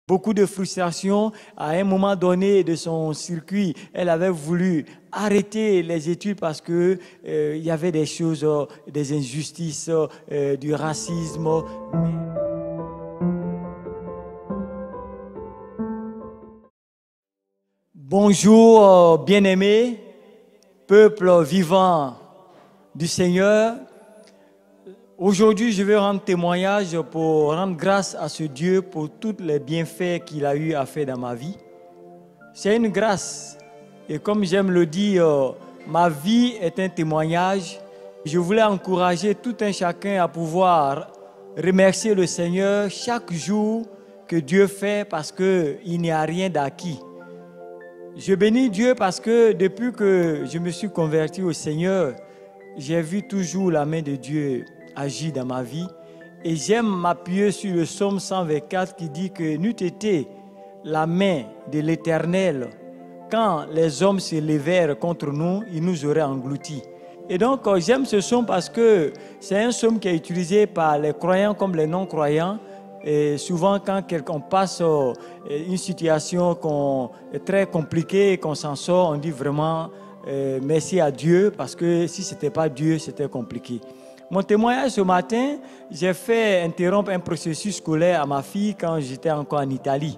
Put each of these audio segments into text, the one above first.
Beaucoup de frustration. À un moment donné de son circuit, elle avait voulu arrêter les études parce que il y avait des choses, des injustices, du racisme. Bonjour, bien-aimés, peuple vivant du Seigneur. Aujourd'hui, je vais rendre témoignage pour rendre grâce à ce Dieu pour tous les bienfaits qu'il a eu à faire dans ma vie. C'est une grâce. Et comme j'aime le dire, ma vie est un témoignage. Je voulais encourager tout un chacun à pouvoir remercier le Seigneur chaque jour que Dieu fait parce qu'il n'y a rien d'acquis. Je bénis Dieu parce que depuis que je me suis converti au Seigneur, j'ai vu toujours la main de Dieu agir dans ma vie. Et j'aime m'appuyer sur le psaume 124 qui dit que n'eût été la main de l'Éternel, quand les hommes se levèrent contre nous, ils nous auraient engloutis. Et donc j'aime ce psaume parce que c'est un psaume qui est utilisé par les croyants comme les non-croyants. Et souvent, quand quelqu'un passe une situation très compliquée et qu'on s'en sort, on dit vraiment merci à Dieu parce que si ce n'était pas Dieu, c'était compliqué. Mon témoignage ce matin, j'ai fait interrompre un processus scolaire à ma fille quand j'étais encore en Italie.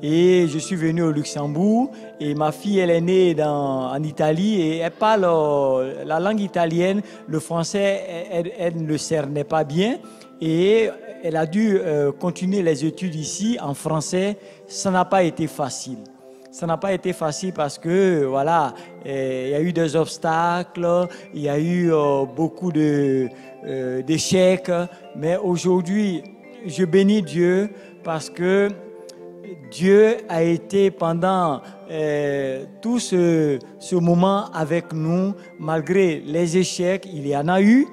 Et je suis venu au Luxembourg et ma fille, elle est née en Italie et elle parle la langue italienne. Le français, elle ne le cernait pas bien et elle a dû continuer les études ici en français. Ça n'a pas été facile. Ça n'a pas été facile parce que, voilà, il y a eu des obstacles, il y a eu beaucoup d'échecs. Mais aujourd'hui, je bénis Dieu parce que Dieu a été pendant tout ce moment avec nous, malgré les échecs, il y en a eu,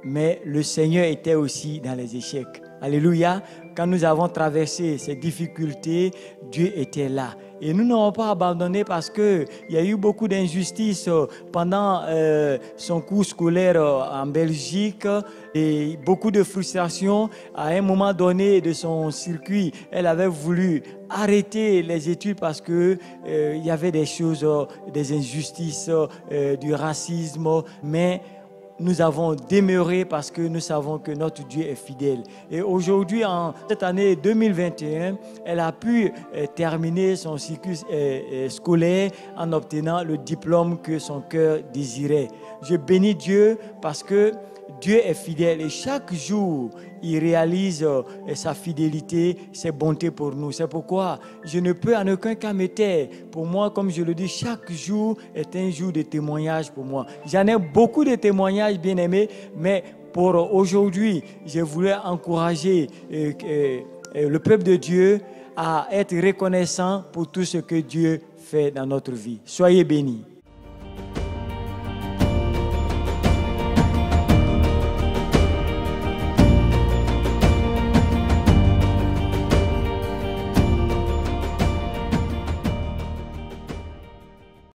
mais le Seigneur était aussi dans les échecs. Alléluia. Quand nous avons traversé ces difficultés, Dieu était là. Et nous n'avons pas abandonné parce qu'il y a eu beaucoup d'injustices pendant son cours scolaire en Belgique et beaucoup de frustration. À un moment donné de son circuit, elle avait voulu arrêter les études parce que il y avait des choses, des injustices, du racisme, mais nous avons demeuré parce que nous savons que notre Dieu est fidèle. Et aujourd'hui, en cette année 2021, elle a pu terminer son cycle scolaire en obtenant le diplôme que son cœur désirait. Je bénis Dieu parce que Dieu est fidèle et chaque jour, il réalise sa fidélité, ses bontés pour nous. C'est pourquoi je ne peux en aucun cas me taire. Pour moi, comme je le dis, chaque jour est un jour de témoignage pour moi. J'en ai beaucoup de témoignages, bien aimés, mais pour aujourd'hui, je voulais encourager le peuple de Dieu à être reconnaissant pour tout ce que Dieu fait dans notre vie. Soyez bénis.